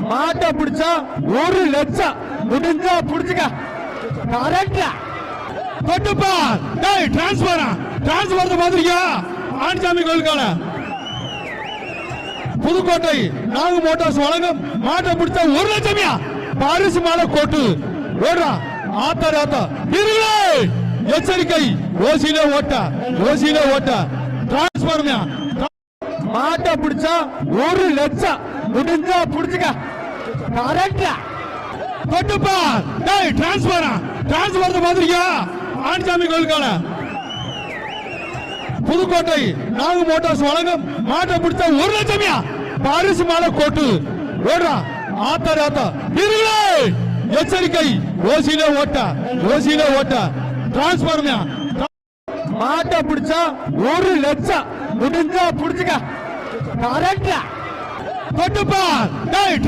மாட்டை பிடிச்சா 1 லட்சம் முடிஞ்சா பிடிச்சுக்க. கரெக்டா தொட்டுப்பா. டேய் டிரான்ஸ்பர் மாதிரியா ஆண்சாமி கோயிலுக்கான புதுக்கோட்டை நாகு மோட்டார்ஸ் வழங்கும் மாட்டை பிடிச்சா 1 லட்சமியா பாரிசு மாலை கோட்டு ஓடுறா. ஆத்தா எச்சரிக்கை. ஓசியில ஓட்ட டிரான்ஸ்பர் மாட்டை பிடிச்சா 1 லட்சம் முடிஞ்சா பிடிச்சுக்க. கரெக்டா தொட்டுப்பா. டேய் டிரான்ஸ்பர் மாதிரியா ஆண்சாமி கோயிலுக்கான புதுக்கோட்டை நாகு மோட்டார்ஸ் வழங்கும் மாட்டை பிடிச்சா 1 லட்சமியா பாரிசு மாலை கோட்டு ஓடுறா. ஆத்தா எச்சரிக்கை. ஓசியில ஓட்ட டிரான்ஸ்பர் மாட்டை பிடிச்சா 1 லட்சம் முடிஞ்சா பிடிச்சுக்க. கரெக்டா தொட்டுப்பா. டேய்